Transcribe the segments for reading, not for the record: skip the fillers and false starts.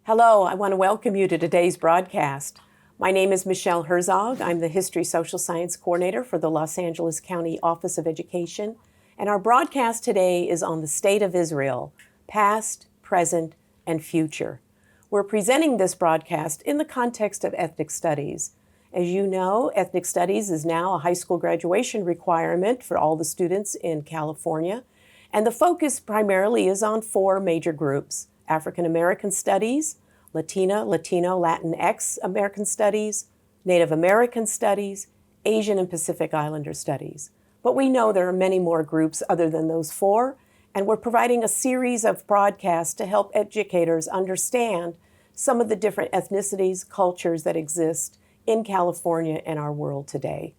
Hello, I want to welcome you to today's broadcast. My name is Michelle Herczog. I'm the History Social Science Coordinator for the Los Angeles County Office of Education, and our broadcast today is on the state of Israel, past, present, and future. We're presenting this broadcast in the context of ethnic studies. As you know, ethnic studies is now a high school graduation requirement for all the students in California, and the focus primarily is on four major groups: African American Studies, Latino, Latinx American Studies, Native American Studies, Asian and Pacific Islander Studies. But we know there are many more groups other than those four, and we're providing a series of broadcasts to help educators understand some of the different ethnicities, cultures that exist in California and our world today.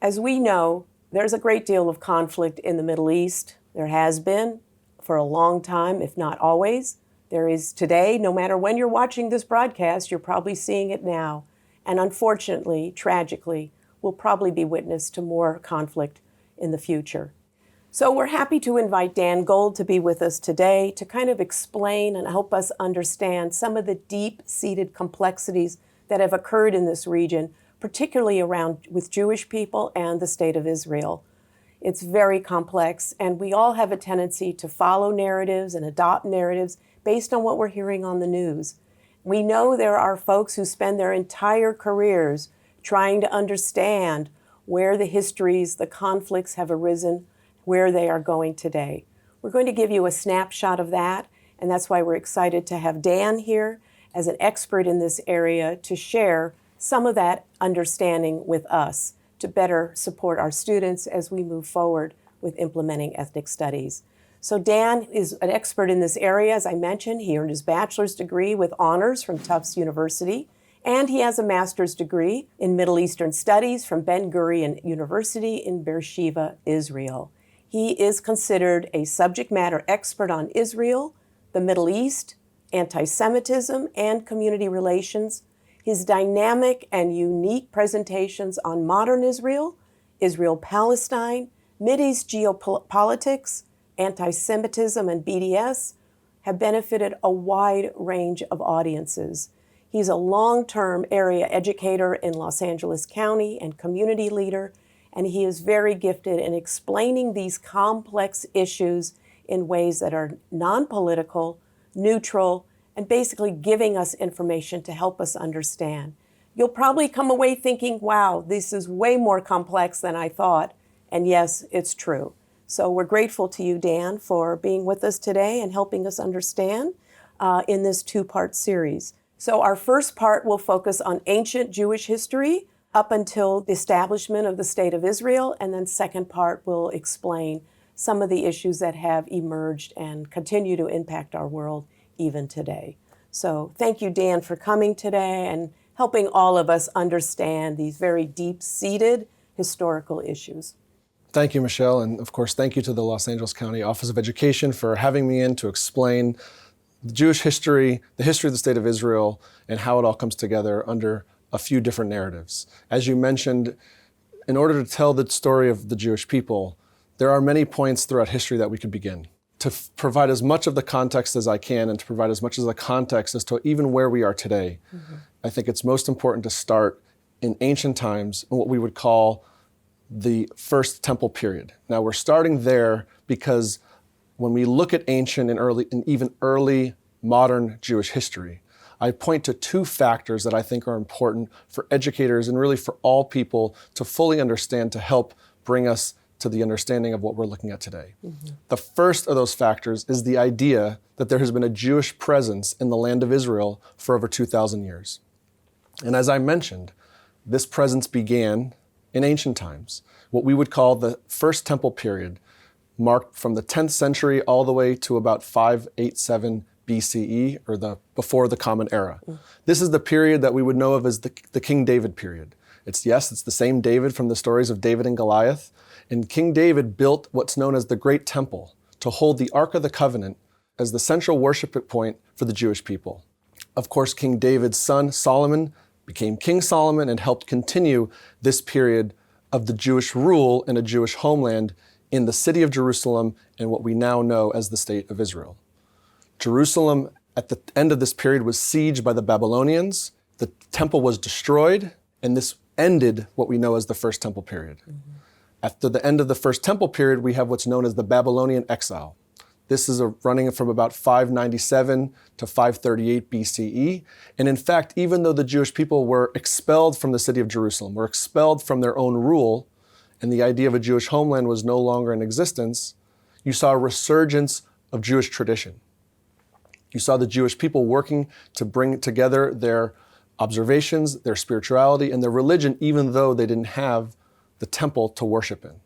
As we know, there's a great deal of conflict in the Middle East. There has been for a long time, if not always. There is today. No matter when you're watching this broadcast, you're probably seeing it now. And unfortunately, tragically, we'll probably be witness to more conflict in the future. So we're happy to invite Dan Gold to be with us today to kind of explain and help us understand some of the deep-seated complexities that have occurred in this region, particularly around with Jewish people and the state of Israel. It's very complex, and we all have a tendency to follow narratives and adopt narratives based on what we're hearing on the news. We know there are folks who spend their entire careers trying to understand where the histories, the conflicts have arisen, where they are going today. We're going to give you a snapshot of that, and that's why we're excited to have Dan here as an expert in this area to share some of that understanding with us to better support our students as we move forward with implementing ethnic studies. So Dan is an expert in this area. As I mentioned, he earned his bachelor's degree with honors from Tufts University, and he has a master's degree in Middle Eastern Studies from Ben Gurion University in Beersheba, Israel. He is considered a subject matter expert on Israel, the Middle East, anti-Semitism, and community relations. His dynamic and unique presentations on modern Israel, Israel-Palestine, Mideast geopolitics, anti-Semitism, and BDS have benefited a wide range of audiences. He's a long-term area educator in Los Angeles County and community leader, and he is very gifted in explaining these complex issues in ways that are non-political, neutral, and basically giving us information to help us understand. You'll probably come away thinking, wow, this is way more complex than I thought, and yes, it's true. So we're grateful to you, Dan, for being with us today and helping us understand in this two-part series. So our first part will focus on ancient Jewish history up until the establishment of the State of Israel, and then second part will explain some of the issues that have emerged and continue to impact our world even today. So thank you, Dan, for coming today and helping all of us understand these very deep-seated historical issues. Thank you, Michelle, and of course, thank you to the Los Angeles County Office of Education for having me in to explain the Jewish history, the history of the State of Israel, and how it all comes together under a few different narratives. As you mentioned, in order to tell the story of the Jewish people, there are many points throughout history that we could begin. To provide as much of the context as I can and to provide as much of the context as to even where we are today, I think it's most important to start in ancient times in what we would call the First Temple period. Now we're starting there because when we look at ancient and even early modern Jewish history, I point to two factors that I think are important for educators and really for all people to fully understand to help bring us to the understanding of what we're looking at today. The first of those factors is the idea that there has been a Jewish presence in the land of Israel for over 2,000 years. And as I mentioned, this presence began in ancient times, what we would call the First Temple period, marked from the 10th century all the way to about 587 BCE, or before the Common Era. This is the period that we would know of as the King David period. It's the same David from the stories of David and Goliath. And King David built what's known as the Great Temple to hold the Ark of the Covenant as the central worship point for the Jewish people. Of course, King David's son, Solomon, became King Solomon and helped continue this period of the Jewish rule in a Jewish homeland in the city of Jerusalem and what we now know as the state of Israel. Jerusalem, at the end of this period, was sieged by the Babylonians. The temple was destroyed, and this ended what we know as the First Temple period. After the end of the First Temple period, we have what's known as the Babylonian exile. This is running from about 597 to 538 BCE. And in fact, even though the Jewish people were expelled from the city of Jerusalem, were expelled from their own rule, and the idea of a Jewish homeland was no longer in existence, you saw a resurgence of Jewish tradition. You saw the Jewish people working to bring together their observations, their spirituality, and their religion, even though they didn't have the temple to worship in.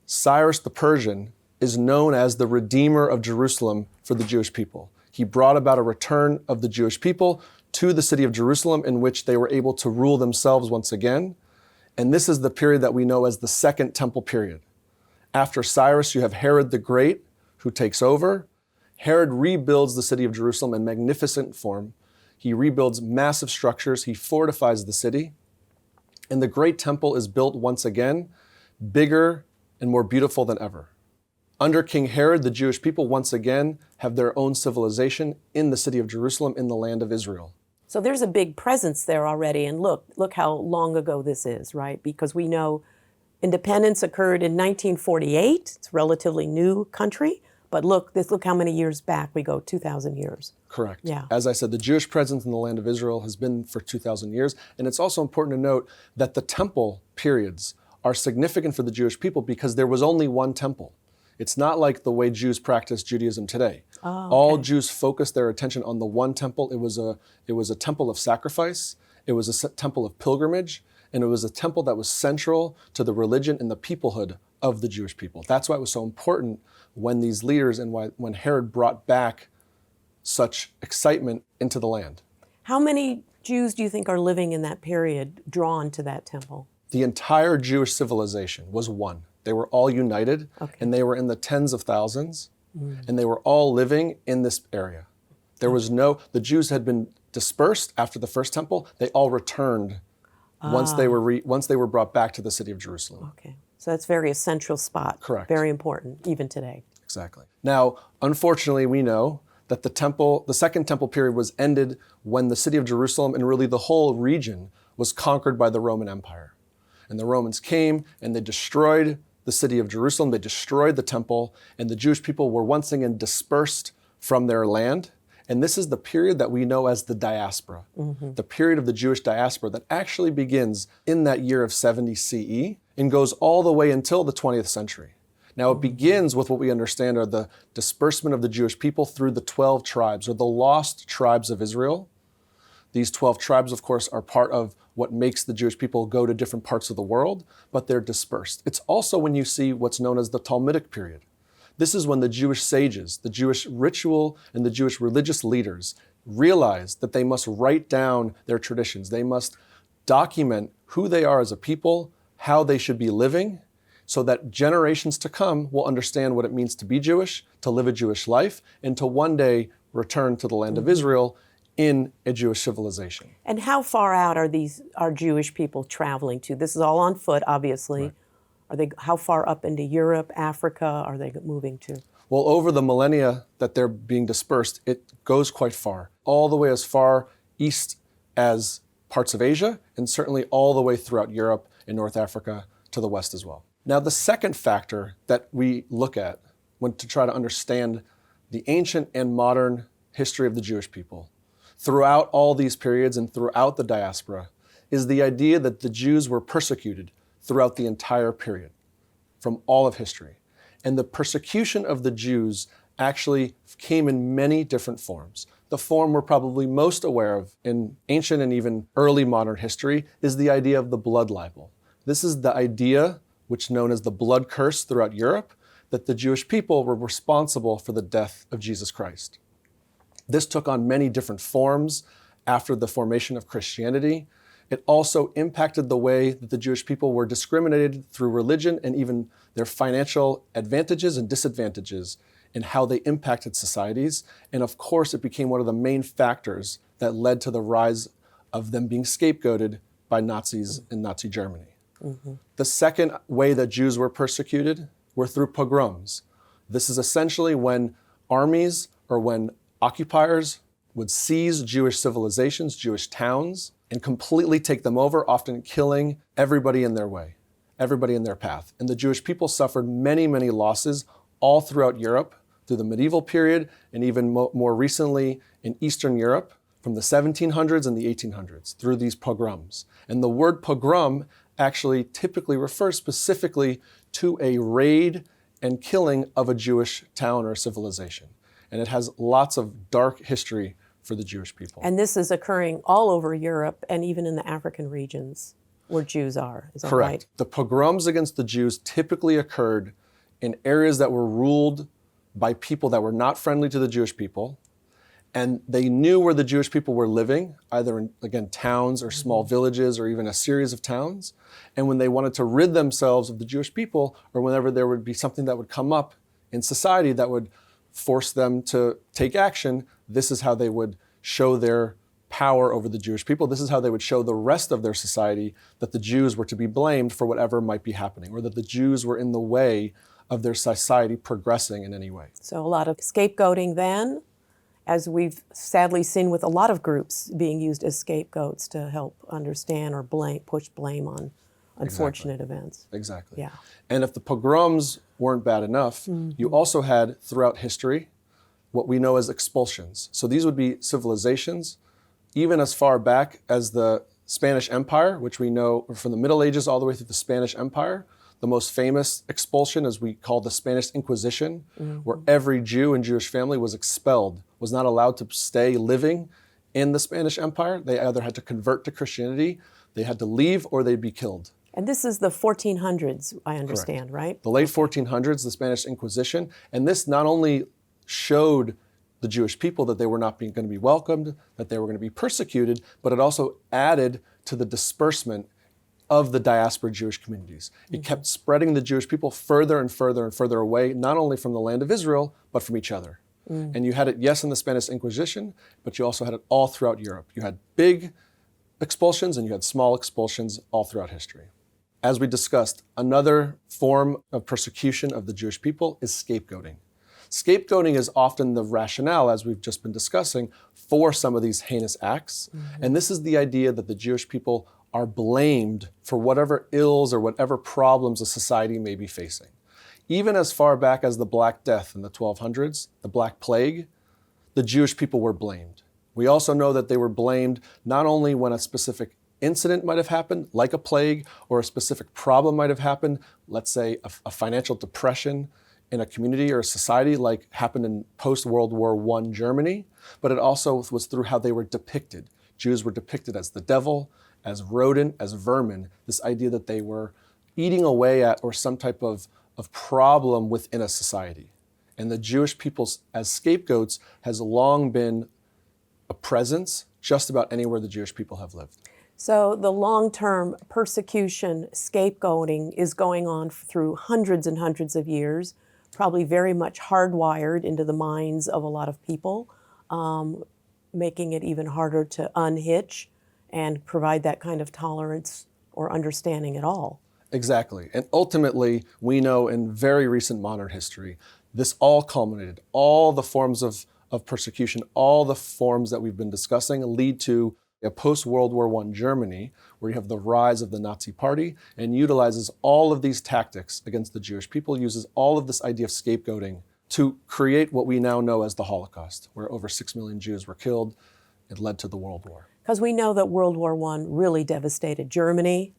Cyrus the Persian is known as the Redeemer of Jerusalem for the Jewish people. He brought about a return of the Jewish people to the city of Jerusalem in which they were able to rule themselves once again. And this is the period that we know as the Second Temple period. After Cyrus, you have Herod the Great, who takes over. Herod rebuilds the city of Jerusalem in magnificent form. He rebuilds massive structures. He fortifies the city. And the great temple is built once again, bigger and more beautiful than ever. Under King Herod, the Jewish people once again have their own civilization in the city of Jerusalem, in the land of Israel. So there's a big presence there already. And look how long ago this is, right? Because we know independence occurred in 1948. It's a relatively new country. But look how many years back we go, 2,000 years. Correct. Yeah. As I said, the Jewish presence in the land of Israel has been for 2,000 years. And it's also important to note that the temple periods are significant for the Jewish people because there was only one temple. It's not like the way Jews practice Judaism today. Oh, okay. All Jews focused their attention on the one temple. It was a temple of sacrifice. It was a temple of pilgrimage. And it was a temple that was central to the religion and the peoplehood of the Jewish people. That's why it was so important when these leaders and when Herod brought back such excitement into the land. How many Jews do you think are living in that period drawn to that temple? The entire Jewish civilization was one. They were all united, and they were in the tens of thousands, and they were all living in this area. The Jews had been dispersed after the first temple. They all returned once they were brought back to the city of Jerusalem. Okay, so that's very a central spot. Correct. Very important, even today. Exactly. Now, unfortunately, we know that the Second Temple period was ended when the city of Jerusalem and really the whole region was conquered by the Roman Empire. And the Romans came and they destroyed the city of Jerusalem, they destroyed the temple, and the Jewish people were once again dispersed from their land. And this is the period that we know as the diaspora, the period of the Jewish diaspora that actually begins in that year of 70 CE and goes all the way until the 20th century. Now, it begins with what we understand are the disbursement of the Jewish people through the 12 tribes, or the lost tribes of Israel. These 12 tribes, of course, are part of what makes the Jewish people go to different parts of the world, but they're dispersed. It's also when you see what's known as the Talmudic period. This is when the Jewish sages, the Jewish ritual and the Jewish religious leaders realized that they must write down their traditions. They must document who they are as a people, how they should be living, so that generations to come will understand what it means to be Jewish, to live a Jewish life, and to one day return to the land of Israel in a Jewish civilization. And how far out are Jewish people traveling to? This is all on foot, obviously. Right. How far up into Europe, Africa are they moving to? Well, over the millennia that they're being dispersed, it goes quite far. All the way as far east as parts of Asia, and certainly all the way throughout Europe and North Africa to the west as well. Now, the second factor that we look at when to try to understand the ancient and modern history of the Jewish people throughout all these periods and throughout the diaspora is the idea that the Jews were persecuted throughout the entire period, from all of history. And the persecution of the Jews actually came in many different forms. The form we're probably most aware of in ancient and even early modern history is the idea of the blood libel. This is the idea, which is known as the blood curse throughout Europe, that the Jewish people were responsible for the death of Jesus Christ. This took on many different forms after the formation of Christianity. It also impacted the way that the Jewish people were discriminated through religion and even their financial advantages and disadvantages in how they impacted societies. And of course, it became one of the main factors that led to the rise of them being scapegoated by Nazis in Nazi Germany. The second way that Jews were persecuted were through pogroms. This is essentially when armies or when occupiers would seize Jewish civilizations, Jewish towns, and completely take them over, often killing everybody in their way, everybody in their path. And the Jewish people suffered many, many losses all throughout Europe, through the medieval period, and even more recently in Eastern Europe, from the 1700s and the 1800s, through these pogroms. And the word pogrom actually typically refers specifically to a raid and killing of a Jewish town or civilization. And it has lots of dark history for the Jewish people. And this is occurring all over Europe and even in the African regions where Jews are. Is that Correct. right? The pogroms against the Jews typically occurred in areas that were ruled by people that were not friendly to the Jewish people. And they knew where the Jewish people were living, either in, again, towns or small villages or even a series of towns. And when they wanted to rid themselves of the Jewish people, or whenever there would be something that would come up in society that would force them to take action, this is how they would show their power over the Jewish people. This is how they would show the rest of their society that the Jews were to be blamed for whatever might be happening, or that the Jews were in the way of their society progressing in any way. So a lot of scapegoating then, as we've sadly seen with a lot of groups being used as scapegoats to help understand or push blame on unfortunate events. Exactly. Yeah. And if the pogroms weren't bad enough, you also had throughout history what we know as expulsions. So these would be civilizations, even as far back as the Spanish Empire, which we know from the Middle Ages all the way through the Spanish Empire. The most famous expulsion, as we call the Spanish Inquisition, where every Jew and Jewish family was expelled, was not allowed to stay living in the Spanish Empire. They either had to convert to Christianity, they had to leave, or they'd be killed. And this is the 1400s, I understand, right? The late 1400s, the Spanish Inquisition, and this not only showed the Jewish people that they were not going to be welcomed, that they were going to be persecuted, but it also added to the disbursement of the diaspora Jewish communities. It kept spreading the Jewish people further and further and further away, not only from the land of Israel, but from each other. And you had it, yes, in the Spanish Inquisition, but you also had it all throughout Europe. You had big expulsions and you had small expulsions all throughout history. As we discussed, another form of persecution of the Jewish people is scapegoating. Scapegoating is often the rationale, as we've just been discussing, for some of these heinous acts. And this is the idea that the Jewish people are blamed for whatever ills or whatever problems a society may be facing. Even as far back as the Black Death in the 1200s, the Black Plague, the Jewish people were blamed. We also know that they were blamed not only when a specific incident might have happened, like a plague, or a specific problem might have happened, let's say a financial depression in a community or a society like happened in post-World War I Germany, but it also was through how they were depicted. Jews were depicted as the devil, as rodent, as vermin, this idea that they were eating away at or some type of problem within a society. And the Jewish people as scapegoats has long been a presence just about anywhere the Jewish people have lived. So the long-term persecution, scapegoating is going on through hundreds and hundreds of years, probably very much hardwired into the minds of a lot of people, making it even harder to unhitch and provide that kind of tolerance or understanding at all. Exactly. And ultimately, we know in very recent modern history, this all culminated. All the forms of persecution, all the forms that we've been discussing lead to a post-World War I Germany, where you have the rise of the Nazi Party and utilizes all of these tactics against the Jewish people, uses all of this idea of scapegoating to create what we now know as the Holocaust, where over 6 million Jews were killed. It led to the World War. Because we know that World War I really devastated Germany,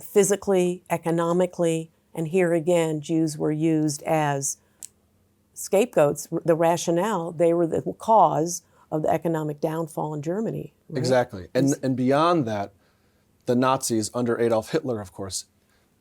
physically, economically, and here again, Jews were used as scapegoats. The rationale, they were the cause of the economic downfall in Germany. Right? Exactly. And beyond that, the Nazis, under Adolf Hitler, of course,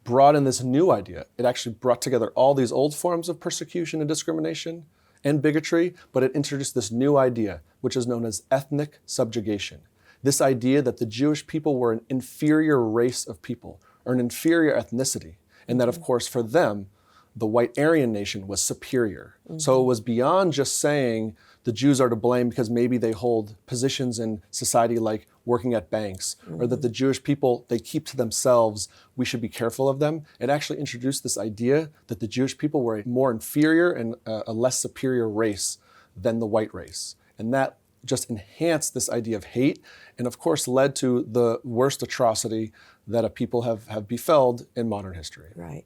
brought in this new idea. It actually brought together all these old forms of persecution and discrimination and bigotry, but it introduced this new idea, which is known as ethnic subjugation. This idea that the Jewish people were an inferior race of people, or an inferior ethnicity, and that, of course, for them, the white Aryan nation was superior. So it was beyond just saying the Jews are to blame because maybe they hold positions in society like working at banks, or that the Jewish people, they keep to themselves, we should be careful of them. It actually introduced this idea that the Jewish people were a more inferior and a less superior race than the white race. And that just enhanced this idea of hate, and of course led to the worst atrocity that a people have befelled in modern history. Right.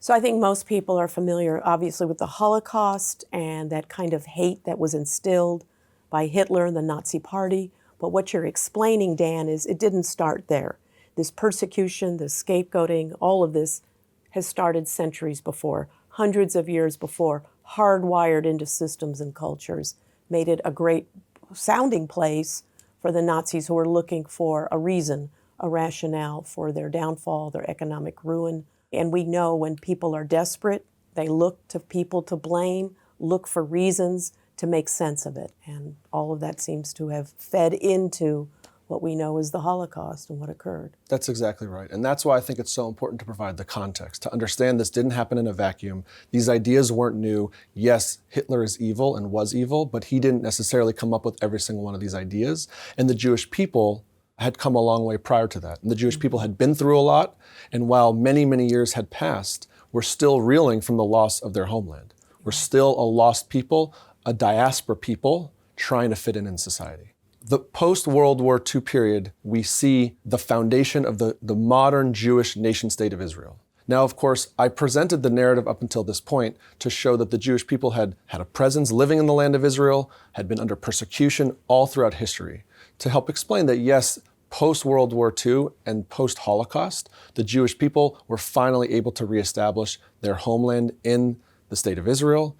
So I think most people are familiar, obviously, with the Holocaust and that kind of hate that was instilled by Hitler and the Nazi Party. But what you're explaining, Dan, is it didn't start there. This persecution, the scapegoating, all of this has started centuries before, hundreds of years before, hardwired into systems and cultures, made it a great sounding place for the Nazis who were looking for a reason, a rationale for their downfall, their economic ruin. And we know when people are desperate, they look to people to blame, look for reasons to make sense of it. And all of that seems to have fed into what we know is the Holocaust and what occurred. That's exactly right. And that's why I think it's so important to provide the context, to understand this didn't happen in a vacuum. These ideas weren't new. Yes, Hitler is evil and was evil, but he didn't necessarily come up with every single one of these ideas. And the Jewish people had come a long way prior to that. And the Jewish people had been through a lot. And while many, many years had passed, we're still reeling from the loss of their homeland. We're still a lost people, a diaspora people trying to fit in society. The post-World War II period, we see the foundation of the modern Jewish nation-state of Israel. Now, of course, I presented the narrative up until this point to show that the Jewish people had a presence living in the land of Israel, had been under persecution all throughout history, to help explain that, yes, post-World War II and post-Holocaust, the Jewish people were finally able to reestablish their homeland in the state of Israel,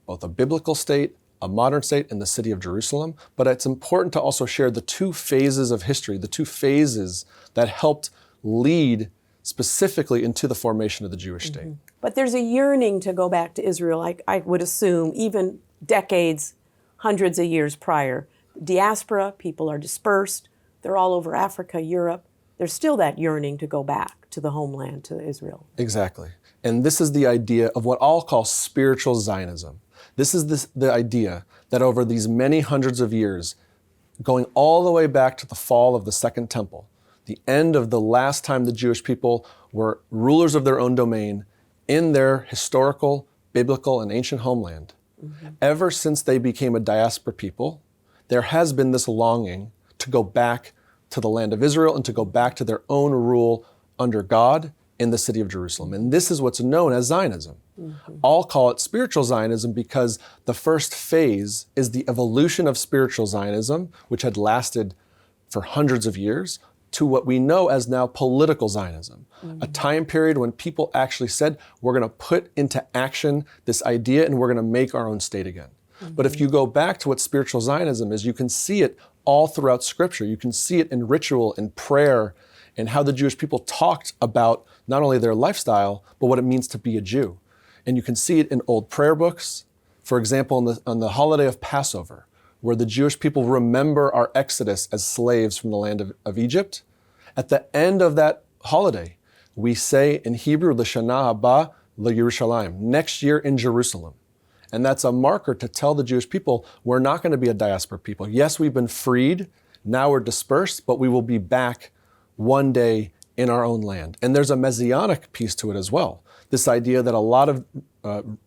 both a biblical state, a modern state, and the city of Jerusalem. But it's important to also share the two phases of history, the two phases that helped lead specifically into the formation of the Jewish state. But there's a yearning to go back to Israel, I would assume, even decades, hundreds of years prior. Diaspora, people are dispersed, they're all over Africa, Europe. There's still that yearning to go back to the homeland, to Israel. Exactly. And this is the idea of what I'll call spiritual Zionism. This is the idea that over these many hundreds of years, going all the way back to the fall of the Second Temple, the end of the last time the Jewish people were rulers of their own domain in their historical, biblical, and ancient homeland, ever since they became a diaspora people, there has been this longing to go back to the land of Israel and to go back to their own rule under God in the city of Jerusalem. And this is what's known as Zionism. I'll call it spiritual Zionism because the first phase is the evolution of spiritual Zionism, which had lasted for hundreds of years, to what we know as now political Zionism, a time period when people actually said, we're going to put into action this idea and we're going to make our own state again. But if you go back to what spiritual Zionism is, you can see it all throughout Scripture. You can see it in ritual, in prayer, and how the Jewish people talked about not only their lifestyle, but what it means to be a Jew. And you can see it in old prayer books. For example, on the holiday of Passover, where the Jewish people remember our exodus as slaves from the land of Egypt. At the end of that holiday, we say in Hebrew, L'Shana Haba L'Yerushalayim, next year in Jerusalem. And that's a marker to tell the Jewish people, we're not going to be a diaspora people. Yes, we've been freed, now we're dispersed, but we will be back one day in our own land. And there's a messianic piece to it as well. This idea that a lot of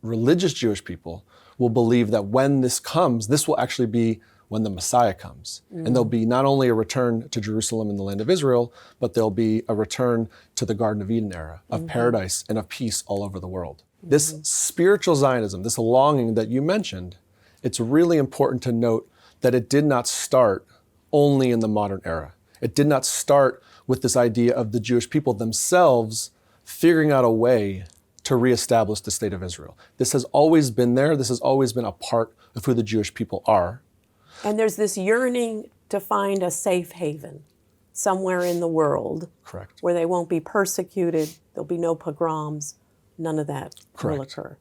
religious Jewish people will believe that when this comes, this will actually be when the Messiah comes. And there'll be not only a return to Jerusalem in the land of Israel, but there'll be a return to the Garden of Eden era of paradise and of peace all over the world. This spiritual Zionism, this longing that you mentioned, it's really important to note that it did not start only in the modern era. It did not start with this idea of the Jewish people themselves figuring out a way to reestablish the state of Israel. This has always been there. This has always been a part of who the Jewish people are. And there's this yearning to find a safe haven somewhere in the world. Correct. Where they won't be persecuted, there'll be no pogroms, none of that will occur.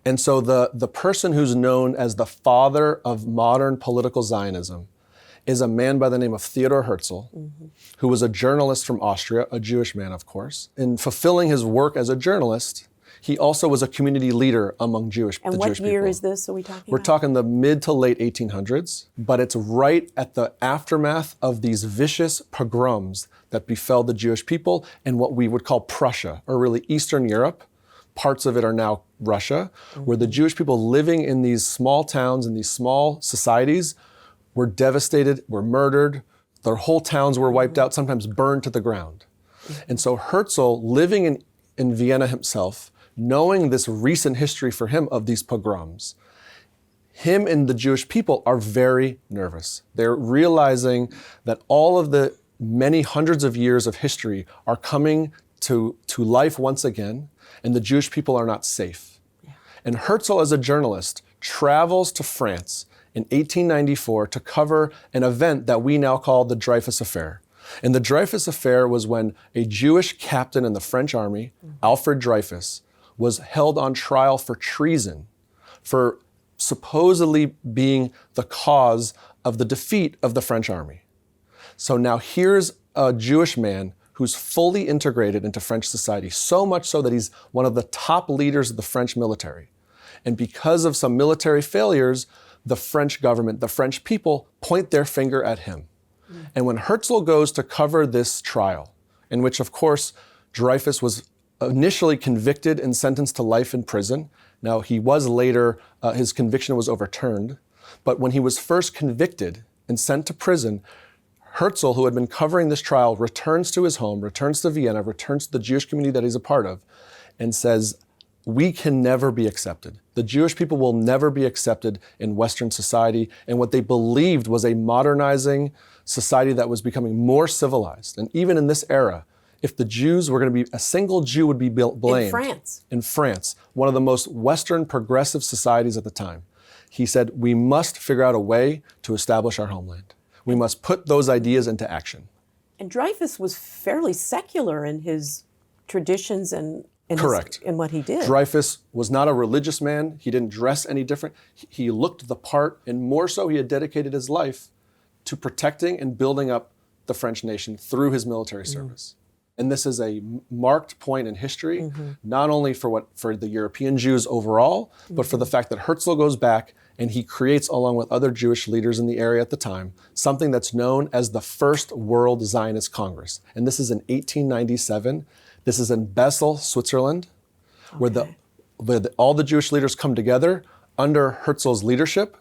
And so the person who's known as the father of modern political Zionism is a man by the name of Theodor Herczog, who was a journalist from Austria, a Jewish man, of course. In fulfilling his work as a journalist, He also was a community leader among the Jewish people. And what year is this are we talking We're about? talking the mid to late 1800s, but it's right at the aftermath of these vicious pogroms that befell the Jewish people in what we would call Prussia, or really Eastern Europe. Parts of it are now Russia, where the Jewish people living in these small towns, in these small societies, were devastated, were murdered. Their whole towns were wiped out, sometimes burned to the ground. And so Herczog, living in Vienna himself, knowing this recent history for him of these pogroms, him and the Jewish people are very nervous. They're realizing that all of the many hundreds of years of history are coming to life once again, and the Jewish people are not safe. Yeah. And Herczog, as a journalist, travels to France in 1894 to cover an event that we now call the Dreyfus Affair. And the Dreyfus Affair was when a Jewish captain in the French army, Alfred Dreyfus, was held on trial for treason, for supposedly being the cause of the defeat of the French army. So now here's a Jewish man who's fully integrated into French society, so much so that he's one of the top leaders of the French military. And because of some military failures, the French government, the French people, point their finger at him. And when Herczog goes to cover this trial, in which, of course, Dreyfus was initially convicted and sentenced to life in prison. Now, he was later, his conviction was overturned. But when he was first convicted and sent to prison, Herczog, who had been covering this trial, returns to his home, returns to Vienna, returns to the Jewish community that he's a part of, and says, we can never be accepted. The Jewish people will never be accepted in Western society. And what they believed was a modernizing society that was becoming more civilized. And even in this era, if the Jews were going to be, a single Jew would be blamed. In France. In France, one of the most Western progressive societies at the time. He said, we must figure out a way to establish our homeland. We must put those ideas into action. And Dreyfus was fairly secular in his traditions and Correct. In what he did. Dreyfus was not a religious man. He didn't dress any different. He looked the part, and more so, he had dedicated his life to protecting and building up the French nation through his military service. And this is a marked point in history, not only for the European Jews overall, but for the fact that Herczog goes back and he creates, along with other Jewish leaders in the area at the time, something that's known as the First World Zionist Congress. And this is in 1897. This is in Basel, Switzerland, where all the Jewish leaders come together under Herzog's leadership.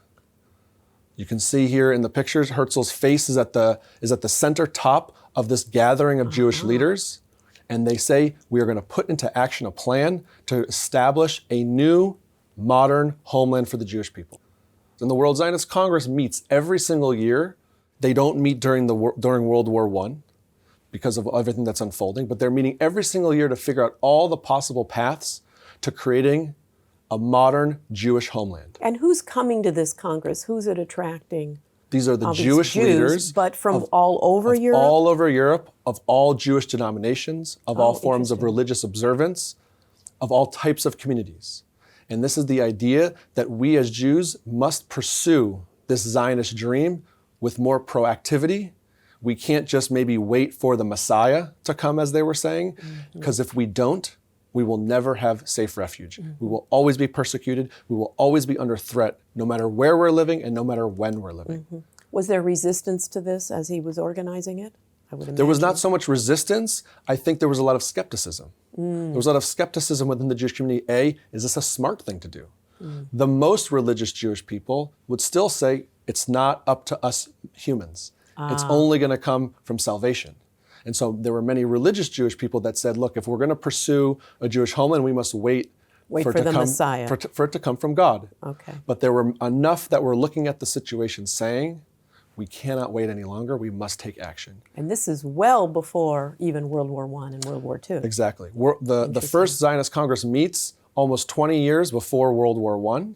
You can see here in the pictures, Herzog's face is at the center top of this gathering of Jewish leaders. And they say, we are going to put into action a plan to establish a new, modern homeland for the Jewish people. And the World Zionist Congress meets every single year. They don't meet during World War I. Because of everything that's unfolding, but they're meeting every single year to figure out all the possible paths to creating a modern Jewish homeland. And who's coming to this Congress? Who's it attracting? These are the Jewish Jews, leaders. But from all over Europe? All over Europe, of all Jewish denominations, of all forms of religious observance, of all types of communities. And this is the idea that we as Jews must pursue this Zionist dream with more proactivity. We can't just maybe wait for the Messiah to come, as they were saying, because if we don't, we will never have safe refuge. We will always be persecuted. We will always be under threat, no matter where we're living and no matter when we're living. Was there resistance to this as he was organizing it? I would imagine. There was not so much resistance. I think there was a lot of skepticism. There was a lot of skepticism within the Jewish community. Is this a smart thing to do? The most religious Jewish people would still say, it's not up to us humans. It's only going to come from salvation. And so there were many religious Jewish people that said, look, if we're going to pursue a Jewish homeland, we must wait for the Messiah. For it to come from God. Okay. But there were enough that were looking at the situation saying, we cannot wait any longer, we must take action. And this is well before even World War I and World War II. Exactly. The first Zionist Congress meets almost 20 years before World War I.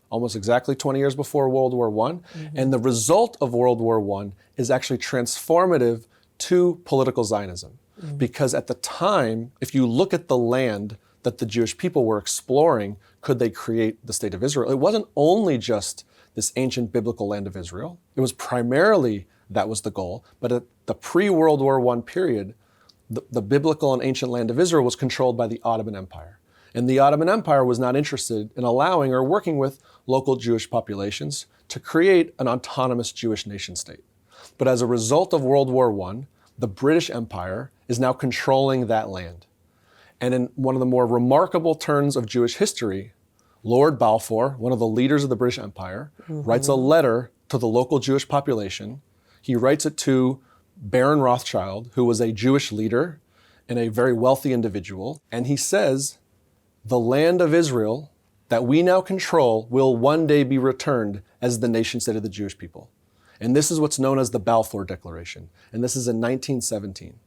Almost exactly 20 years before World War I. And the result of World War I is actually transformative to political Zionism. Because at the time, if you look at the land that the Jewish people were exploring, could they create the state of Israel? It wasn't only just this ancient biblical land of Israel. It was primarily that was the goal. But at the pre-World War I period, the biblical and ancient land of Israel was controlled by the Ottoman Empire. And the Ottoman Empire was not interested in allowing or working with local Jewish populations to create an autonomous Jewish nation state. But as a result of World War I, the British Empire is now controlling that land. And in one of the more remarkable turns of Jewish history, Lord Balfour, one of the leaders of the British Empire, writes a letter to the local Jewish population. He writes it to Baron Rothschild, who was a Jewish leader and a very wealthy individual. And he says, the land of Israel that we now control will one day be returned as the nation state of the Jewish people. And this is what's known as the Balfour Declaration. And this is in 1917.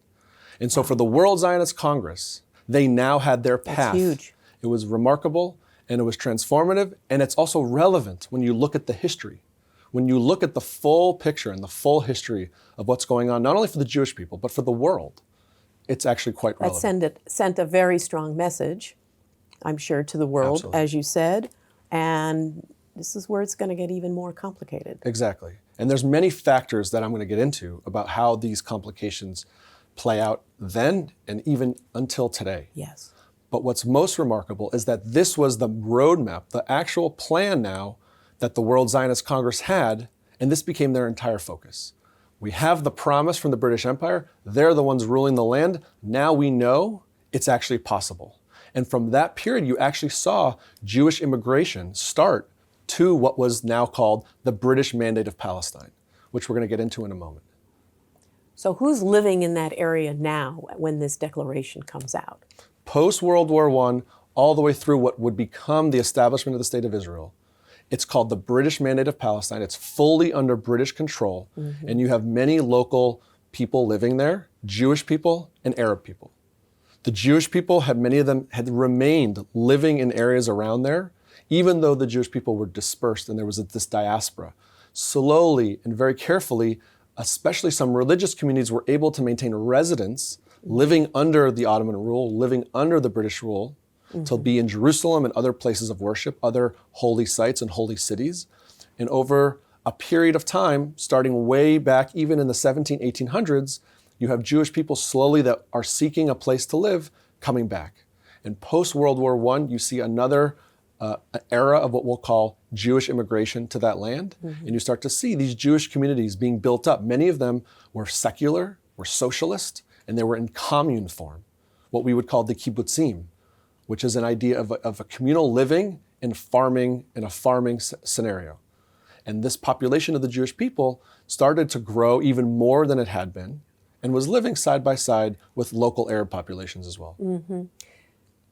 And so for the World Zionist Congress, they now had their path. That's huge. It was remarkable and it was transformative. And it's also relevant when you look at the history. When you look at the full picture and the full history of what's going on, not only for the Jewish people, but for the world, it's actually quite relevant. That sent a very strong message, I'm sure, to the world, Absolutely. as you said. And this is where it's going to get even more complicated. Exactly. And there's many factors that I'm going to get into about how these complications play out then and even until today. Yes. But what's most remarkable is that this was the roadmap, the actual plan now that the World Zionist Congress had, and this became their entire focus. We have the promise from the British Empire. They're the ones ruling the land. Now we know it's actually possible. And from that period, you actually saw Jewish immigration start to what was now called the British Mandate of Palestine, which we're going to get into in a moment. So who's living in that area now when this declaration comes out? Post-World War I, all the way through what would become the establishment of the State of Israel, it's called the British Mandate of Palestine. It's fully under British control, and you have many local people living there, Jewish people and Arab people. The Jewish people, many of them had remained living in areas around there, even though the Jewish people were dispersed and there was this diaspora. Slowly and very carefully, especially some religious communities were able to maintain residence, living under the Ottoman rule, living under the British rule, to be in Jerusalem and other places of worship, other holy sites and holy cities. And over a period of time, starting way back even in the 1800s, you have Jewish people slowly that are seeking a place to live coming back. And post-World War I, you see another era of what we'll call Jewish immigration to that land. And you start to see these Jewish communities being built up. Many of them were secular, were socialist, and they were in commune form, what we would call the kibbutzim, which is an idea of a communal living and farming in a farming scenario. And this population of the Jewish people started to grow even more than it had been and was living side by side with local Arab populations as well.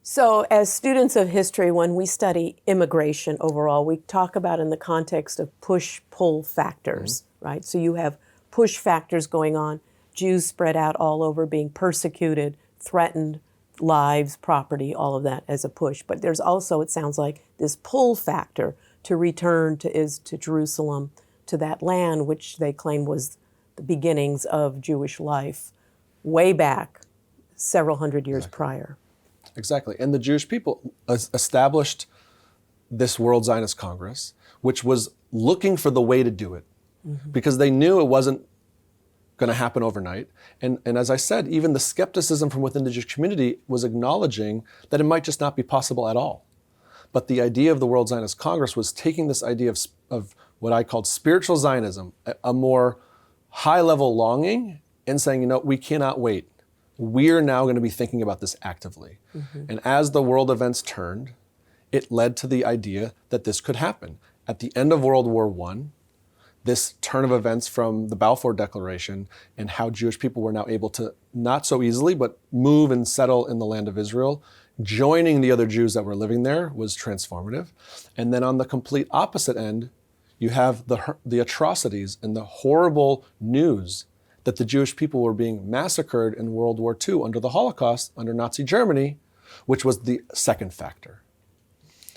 So as students of history, when we study immigration overall, we talk about in the context of push-pull factors, right? So you have push factors going on, Jews spread out all over, being persecuted, threatened, lives, property, all of that as a push. But there's also, it sounds like, this pull factor to return to Jerusalem, to that land which they claim was the beginnings of Jewish life way back several hundred years prior. Exactly. And the Jewish people established this World Zionist Congress, which was looking for the way to do it, because they knew it wasn't going to happen overnight. And as I said, even the skepticism from within the Jewish community was acknowledging that it might just not be possible at all. But the idea of the World Zionist Congress was taking this idea of what I called spiritual Zionism, a more high-level longing, and saying, we cannot wait. We're now going to be thinking about this actively. And as the world events turned, it led to the idea that this could happen. At the end of World War I, this turn of events from the Balfour Declaration and how Jewish people were now able to not so easily, but move and settle in the land of Israel, joining the other Jews that were living there was transformative. And then on the complete opposite end, you have the atrocities and the horrible news that the Jewish people were being massacred in World War II under the Holocaust, under Nazi Germany, which was the second factor.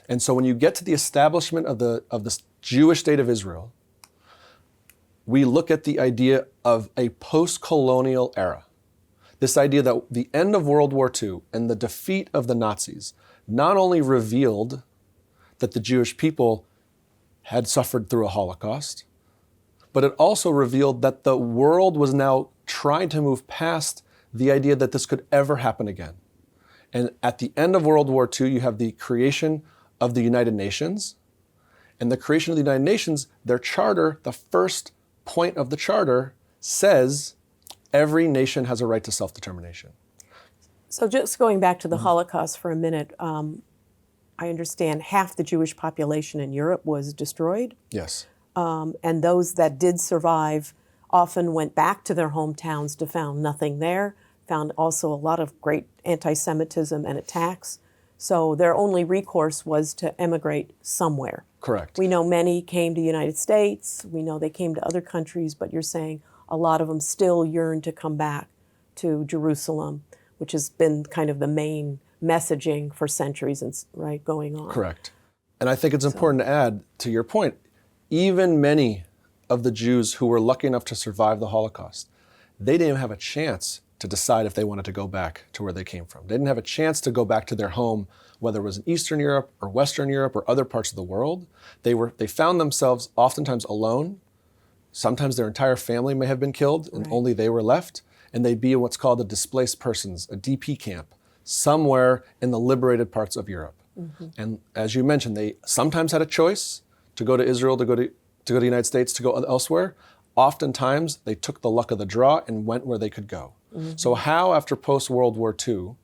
And so when you get to the establishment of the Jewish state of Israel, we look at the idea of a post-colonial era. This idea that the end of World War II and the defeat of the Nazis not only revealed that the Jewish people had suffered through a Holocaust, but it also revealed that the world was now trying to move past the idea that this could ever happen again. And at the end of World War II, you have the creation of the United Nations. And the creation of the United Nations, their charter, the first point of the charter says every nation has a right to self-determination. So just going back to the Holocaust for a minute, I understand half the Jewish population in Europe was destroyed. Yes. And those that did survive often went back to their hometowns to found nothing there, found also a lot of great anti-Semitism and attacks. So their only recourse was to emigrate somewhere. Correct. We know many came to the United States. We know they came to other countries, but you're saying a lot of them still yearn to come back to Jerusalem, which has been kind of the main messaging for centuries and right going on. Correct. And I think it's important to add to your point, even many of the Jews who were lucky enough to survive the Holocaust, they didn't even have a chance to decide if they wanted to go back to where they came from. They didn't have a chance to go back to their home, whether it was in Eastern Europe or Western Europe or other parts of the world. They found themselves oftentimes alone. Sometimes their entire family may have been killed and only they were left. And they'd be in what's called a displaced persons, a DP camp, somewhere in the liberated parts of Europe. And as you mentioned, they sometimes had a choice to go to Israel, to go to the United States, to go elsewhere. Oftentimes, they took the luck of the draw and went where they could go. So how, after post-World War II,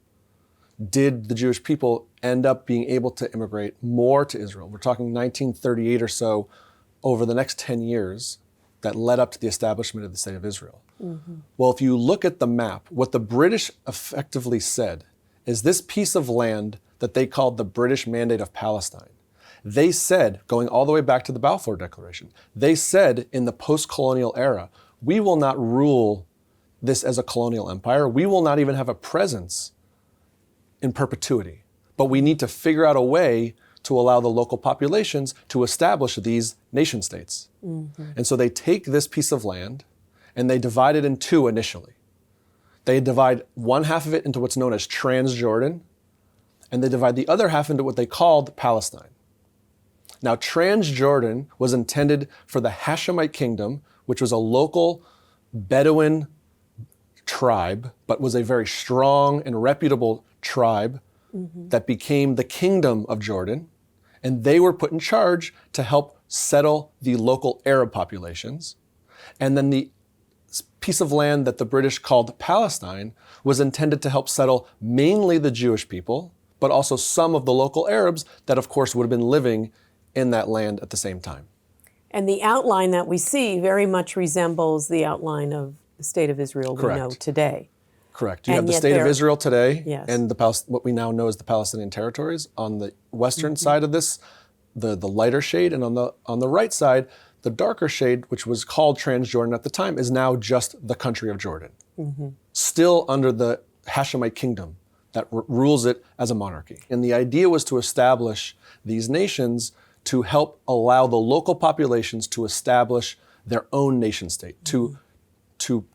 did the Jewish people end up being able to immigrate more to Israel? We're talking 1938 or so, over the next 10 years, that led up to the establishment of the State of Israel. Well, if you look at the map, what the British effectively said is this piece of land that they called the British Mandate of Palestine. They said, going all the way back to the Balfour Declaration, they said in the post-colonial era, we will not rule this as a colonial empire. We will not even have a presence in perpetuity. But we need to figure out a way to allow the local populations to establish these nation states. And so they take this piece of land and they divide it in two initially. They divide one half of it into what's known as Transjordan, and they divide the other half into what they called Palestine. Now, Transjordan was intended for the Hashemite kingdom, which was a local Bedouin tribe, but was a very strong and reputable tribe that became the kingdom of Jordan. And they were put in charge to help settle the local Arab populations. And then the piece of land that the British called Palestine was intended to help settle mainly the Jewish people, but also some of the local Arabs that, of course, would have been living in that land at the same time. And the outline that we see very much resembles the outline of the State of Israel we know today. Correct. You have the State of Israel today and what we now know as the Palestinian territories on the western side of this, the lighter shade, and on the right side, the darker shade, which was called Transjordan at the time, is now just the country of Jordan, still under the Hashemite kingdom that rules it as a monarchy. And the idea was to establish these nations to help allow the local populations to establish their own nation state, to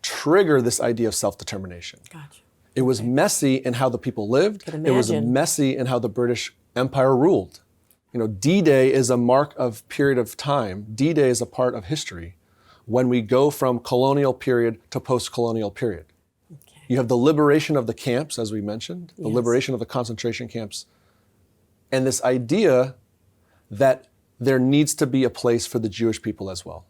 trigger this idea of self-determination. Gotcha. It was messy in how the people lived. It was messy in how the British Empire ruled. You know, D-Day is a mark of period of time. D-Day is a part of history when we go from colonial period to post-colonial period. Okay. You have the liberation of the camps, as we mentioned, the liberation of the concentration camps, and this idea that there needs to be a place for the Jewish people as well.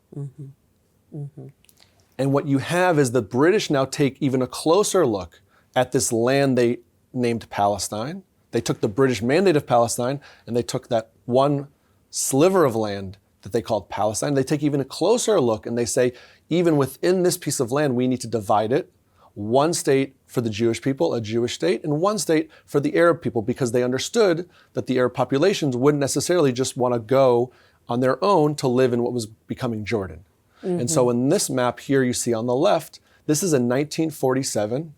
And what you have is the British now take even a closer look at this land they named Palestine. They took the British Mandate of Palestine and they took that one sliver of land that they called Palestine. They take even a closer look and they say, even within this piece of land, we need to divide it. One state for the Jewish people, a Jewish state, and one state for the Arab people, because they understood that the Arab populations wouldn't necessarily just want to go on their own to live in what was becoming Jordan. And so in this map here you see on the left, this is in 1947,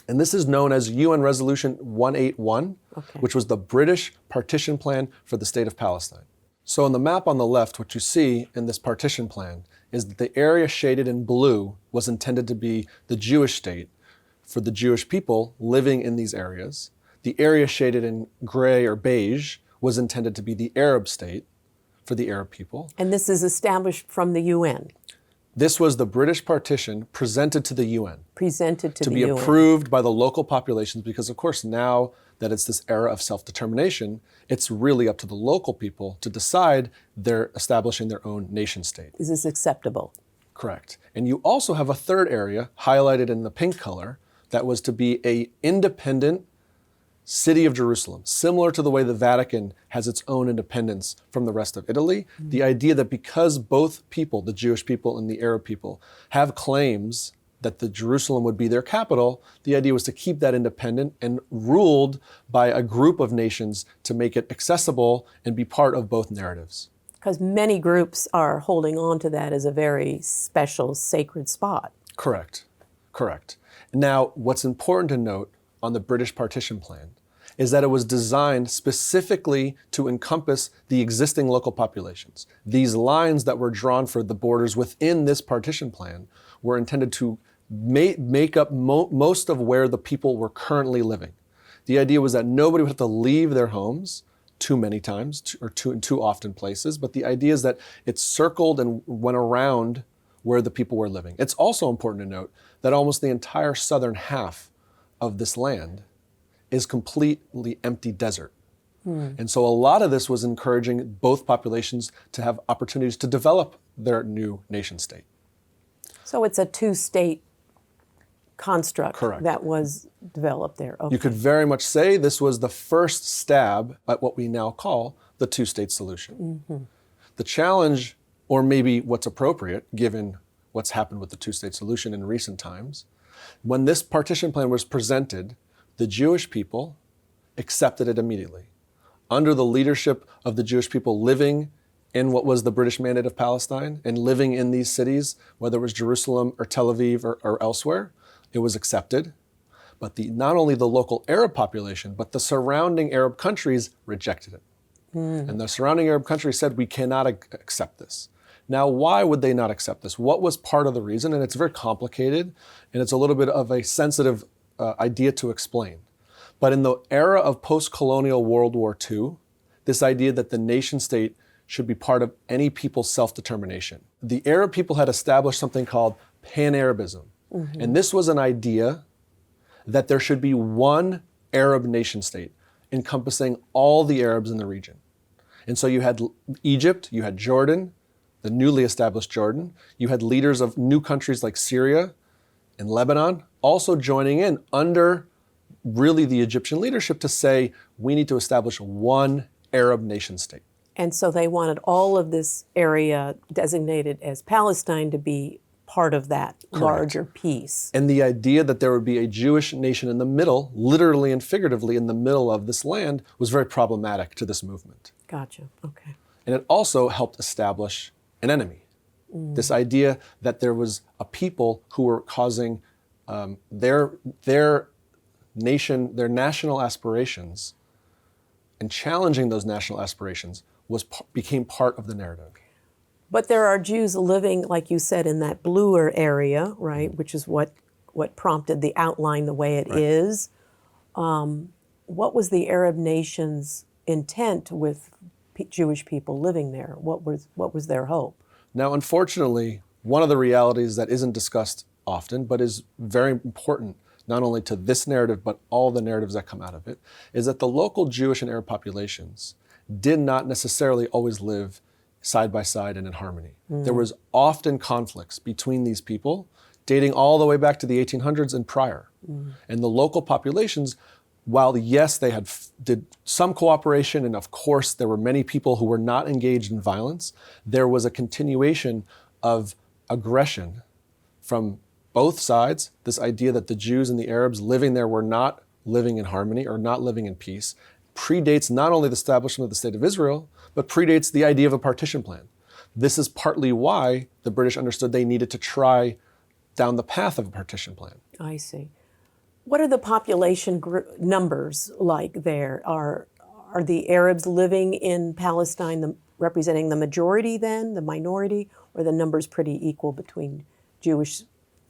and this is known as UN Resolution 181, which was the British partition plan for the state of Palestine. So on the map on the left, what you see in this partition plan is that the area shaded in blue was intended to be the Jewish state for the Jewish people living in these areas. The area shaded in gray or beige was intended to be the Arab state for the Arab people. And this is established from the UN? This was the British partition presented to the UN. Presented to to the be UN. approved by the local populations, because of course now that it's this era of self-determination, it's really up to the local people to decide they're establishing their own nation state. Is this acceptable? Correct. And you also have a third area highlighted in the pink color that was to be an independent city of Jerusalem, similar to the way the Vatican has its own independence from the rest of Italy. The idea that because both people, the Jewish people and the Arab people, have claims that the Jerusalem would be their capital, the idea was to keep that independent and ruled by a group of nations to make it accessible and be part of both narratives. Because many groups are holding on to that as a very special, sacred spot. Correct. Correct. Now, what's important to note on the British partition plan is that it was designed specifically to encompass the existing local populations. These lines that were drawn for the borders within this partition plan were intended to make up most of where the people were currently living. The idea was that nobody would have to leave their homes too many times or too often places, but the idea is that it circled and went around where the people were living. It's also important to note that almost the entire southern half of this land is completely empty desert. And so a lot of this was encouraging both populations to have opportunities to develop their new nation state. So it's a two-state construct Correct. that was developed there. Okay. You could very much say this was the first stab at what we now call the two-state solution. The challenge, or maybe what's appropriate, given what's happened with the two-state solution in recent times, when this partition plan was presented, the Jewish people accepted it immediately. Under the leadership of the Jewish people living in what was the British Mandate of Palestine and living in these cities, whether it was Jerusalem or Tel Aviv or elsewhere, it was accepted. But not only the local Arab population, but the surrounding Arab countries rejected it. And the surrounding Arab countries said, we cannot accept this. Now, why would they not accept this? What was part of the reason? And it's very complicated, and it's a little bit of a sensitive idea to explain. But in the era of post-colonial World War II, this idea that the nation state should be part of any people's self-determination. The Arab people had established something called Pan-Arabism. And this was an idea that there should be one Arab nation state encompassing all the Arabs in the region. And so you had Egypt, you had Jordan, the newly established Jordan. You had leaders of new countries like Syria and Lebanon also joining in under really the Egyptian leadership to say, we need to establish one Arab nation state. And so they wanted all of this area designated as Palestine to be part of that larger piece. And the idea that there would be a Jewish nation in the middle, literally and figuratively in the middle of this land, was very problematic to this movement. Gotcha. Okay. And it also helped establish an enemy. This idea that there was a people who were causing their national aspirations and challenging those national aspirations became part of the narrative. But there are Jews living, like you said, in that bluer area, right, which is what prompted the outline the way it is. What was the Arab nation's intent with Jewish people living there? What was their hope? Now, unfortunately, one of the realities that isn't discussed often, but is very important, not only to this narrative, but all the narratives that come out of it, is that the local Jewish and Arab populations did not necessarily always live side by side and in harmony. There was often conflicts between these people, dating all the way back to the 1800s and prior. And the local populations, while yes, they did some cooperation, and of course there were many people who were not engaged in violence, there was a continuation of aggression from both sides. This idea that the Jews and the Arabs living there were not living in harmony or not living in peace predates not only the establishment of the State of Israel, but predates the idea of a partition plan. This is partly why the British understood they needed to try down the path of a partition plan. I see. What are the population numbers like there? Are the Arabs living in Palestine representing the majority then, the minority, or the numbers pretty equal between Jewish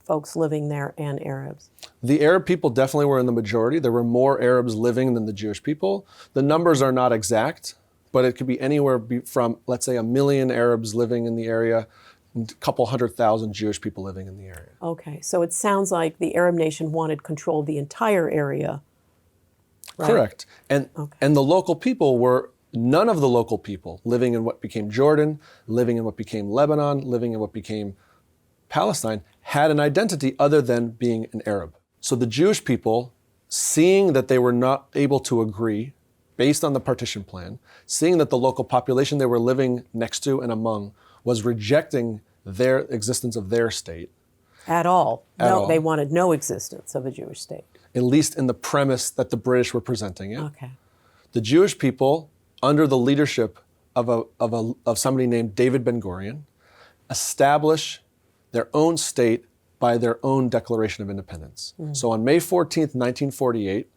folks living there and Arabs? The Arab people definitely were in the majority. There were more Arabs living than the Jewish people. The numbers are not exact, but it could be anywhere from, let's say, 1 million Arabs living in the area a couple 100,000 Jewish people living in the area. Okay, so it sounds like the Arab nation wanted control of the entire area. Right? Correct. And the local people were, none of the local people living in what became Jordan, living in what became Lebanon, living in what became Palestine, had an identity other than being an Arab. So the Jewish people, seeing that they were not able to agree based on the partition plan, seeing that the local population they were living next to and among was rejecting their existence of their state. At all. No, all. they wanted no existence of a Jewish state. At least in the premise that the British were presenting it. Okay. The Jewish people, under the leadership of somebody named David Ben-Gurion, establish their own state by their own Declaration of Independence. So on May 14th, 1948,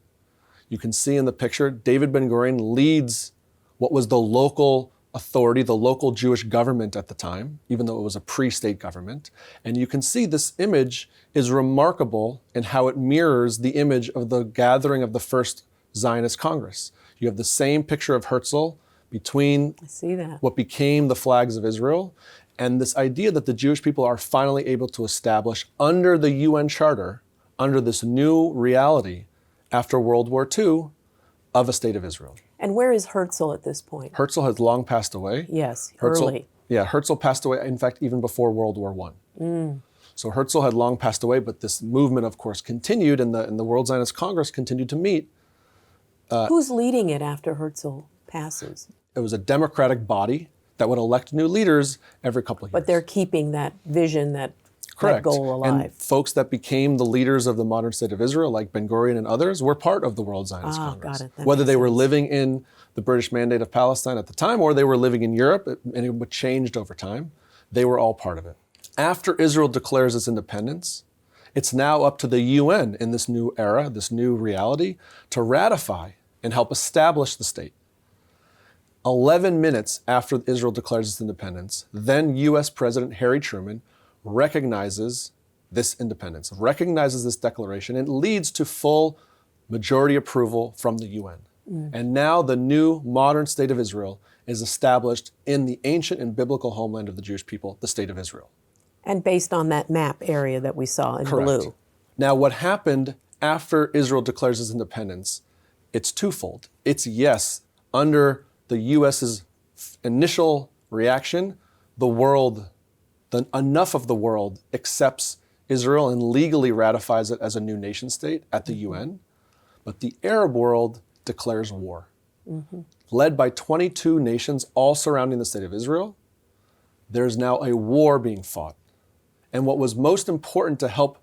you can see in the picture, David Ben-Gurion leads what was the local authority, the local Jewish government at the time, even though it was a pre-state government. And you can see this image is remarkable in how it mirrors the image of the gathering of the first Zionist Congress. You have the same picture of Herczog between I see that. what became the flags of Israel, and this idea that the Jewish people are finally able to establish under the UN Charter, under this new reality after World War II, of a state of Israel. And where is Herczog at this point? Herczog has long passed away. Yes, Herczog, early. Yeah, Herczog passed away, in fact, even before World War I. So Herczog had long passed away, but this movement, of course, continued, and the World Zionist Congress continued to meet. Who's leading it after Herczog passes? It was a democratic body that would elect new leaders every couple of years. But they're keeping that vision, that Correct. goal alive. And folks that became the leaders of the modern state of Israel, like Ben-Gurion and others, were part of the World Zionist Congress. Got it. That Whether makes they were sense. living in the British Mandate of Palestine at the time, or they were living in Europe, and it changed over time, they were all part of it. After Israel declares its independence, it's now up to the UN in this new era, this new reality, to ratify and help establish the state. 11 minutes after Israel declares its independence, then US President Harry Truman recognizes this independence, recognizes this declaration, and leads to full majority approval from the UN. And now the new modern state of Israel is established in the ancient and biblical homeland of the Jewish people, the state of Israel. And based on that map area that we saw in Correct. blue. Now, what happened after Israel declares its independence, it's twofold. It's yes, under the US's initial reaction, the world, enough of the world accepts Israel and legally ratifies it as a new nation state at the UN. But the Arab world declares war, led by 22 nations, all surrounding the state of Israel. There's now a war being fought. And what was most important to help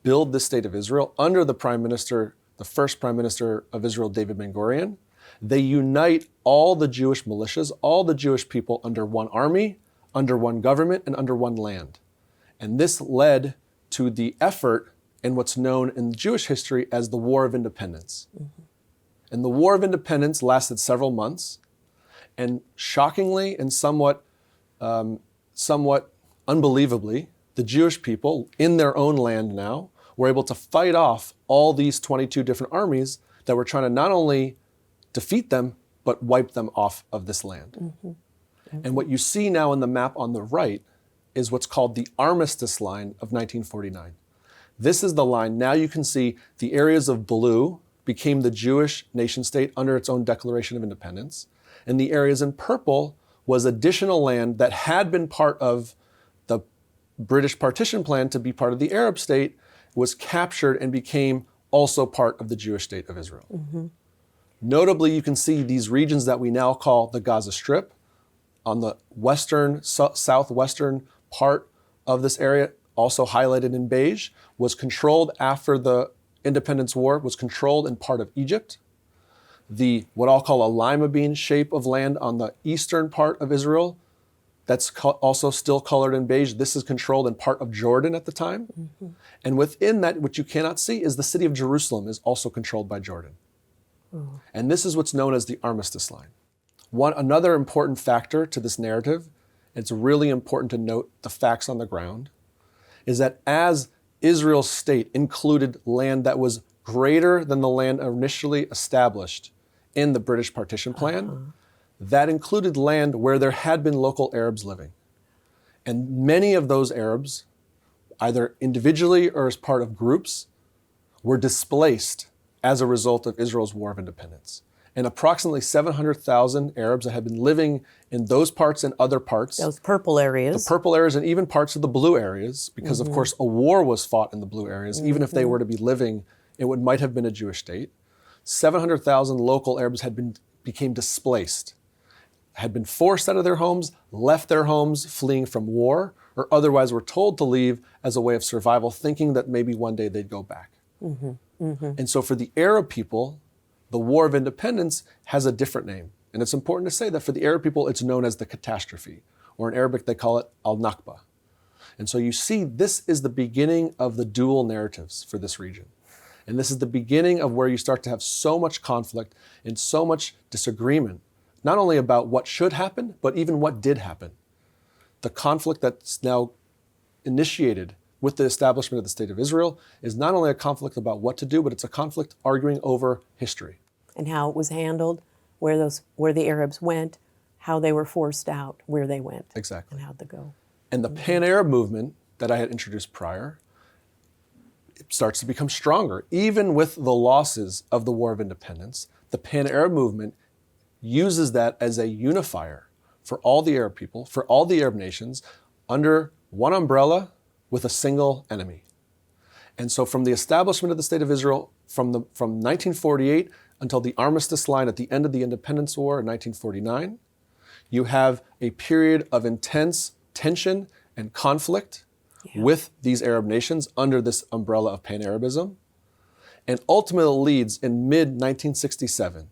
build the state of Israel under the prime minister, the first prime minister of Israel, David Ben-Gurion, they unite all the Jewish militias, all the Jewish people under one army, under one government, and under one land. And this led to the effort in what's known in Jewish history as the War of Independence. And the War of Independence lasted several months, and shockingly and somewhat unbelievably, the Jewish people in their own land now were able to fight off all these 22 different armies that were trying to not only defeat them, but wipe them off of this land. And what you see now in the map on the right is what's called the Armistice Line of 1949. This is the line. Now you can see the areas of blue became the Jewish nation state under its own Declaration of Independence. And the areas in purple was additional land that had been part of the British partition plan to be part of the Arab state, was captured and became also part of the Jewish state of Israel. Notably, you can see these regions that we now call the Gaza Strip on the western, southwestern part of this area, also highlighted in beige, was controlled after the Independence War, was controlled in part of Egypt. The, what I'll call a lima bean shape of land on the eastern part of Israel, that's also still colored in beige. This is controlled in part of Jordan at the time. And within that, what you cannot see is the city of Jerusalem is also controlled by Jordan. And this is what's known as the Armistice Line. Another important factor to this narrative, it's really important to note the facts on the ground, is that as Israel's state included land that was greater than the land initially established in the British partition plan, that included land where there had been local Arabs living. And many of those Arabs, either individually or as part of groups, were displaced as a result of Israel's War of Independence. And approximately 700,000 Arabs that had been living in those parts and other parts, Those purple areas. the purple areas and even parts of the blue areas, because of course a war was fought in the blue areas, even if they were to be living in what might have been a Jewish state. 700,000 local Arabs became displaced, had been forced out of their homes, left their homes fleeing from war, or otherwise were told to leave as a way of survival, thinking that maybe one day they'd go back. And so for the Arab people, the War of Independence has a different name. And it's important to say that for the Arab people, it's known as the catastrophe, or in Arabic, they call it al-Nakba. And so you see, this is the beginning of the dual narratives for this region. And this is the beginning of where you start to have so much conflict and so much disagreement, not only about what should happen, but even what did happen. The conflict that's now initiated with the establishment of the State of Israel is not only a conflict about what to do, but it's a conflict arguing over history. And how it was handled, where the Arabs went, how they were forced out, where they went. Exactly. And how'd they go. And the Pan-Arab movement that I had introduced prior, it starts to become stronger. Even with the losses of the War of Independence, the Pan-Arab movement uses that as a unifier for all the Arab people, for all the Arab nations, under one umbrella with a single enemy. And so from the establishment of the State of Israel, from 1948 until the armistice line at the end of the Independence War in 1949, you have a period of intense tension and conflict with these Arab nations under this umbrella of Pan-Arabism, and ultimately leads in mid-1967,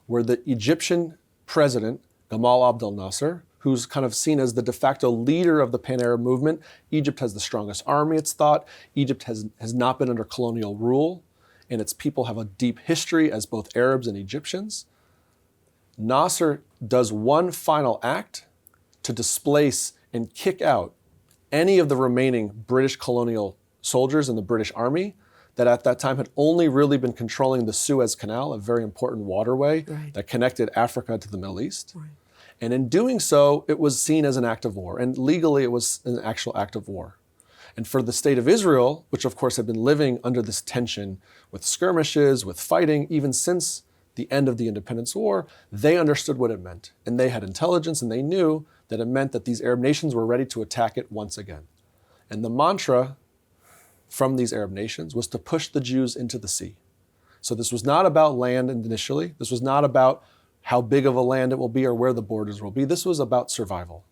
where the Egyptian president, Gamal Abdel Nasser, who's kind of seen as the de facto leader of the Pan-Arab movement. Egypt has the strongest army, it's thought. Egypt has not been under colonial rule, and its people have a deep history as both Arabs and Egyptians. Nasser does one final act to displace and kick out any of the remaining British colonial soldiers in the British Army that at that time had only really been controlling the Suez Canal, a very important waterway that connected Africa to the Middle East. And in doing so, it was seen as an act of war. And legally, it was an actual act of war. And for the State of Israel, which of course had been living under this tension with skirmishes, with fighting, even since the end of the Independence War, they understood what it meant. And they had intelligence, and they knew that it meant that these Arab nations were ready to attack it once again. And the mantra from these Arab nations was to push the Jews into the sea. So this was not about land initially. This was not about how big of a land it will be or where the borders will be. This was about survival.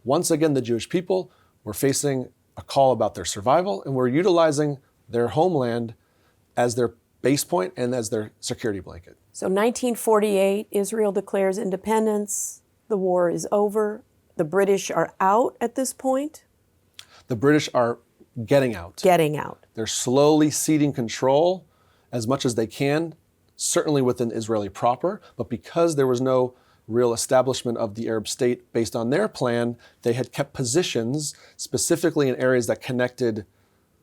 Once again, the Jewish people were facing a call about their survival, and were utilizing their homeland as their base point and as their security blanket. So 1948, Israel declares independence. The war is over. The British are out at this point? The British are getting out. Getting out. They're slowly ceding control as much as they can, certainly within Israeli proper, but because there was no real establishment of the Arab state based on their plan, they had kept positions specifically in areas that connected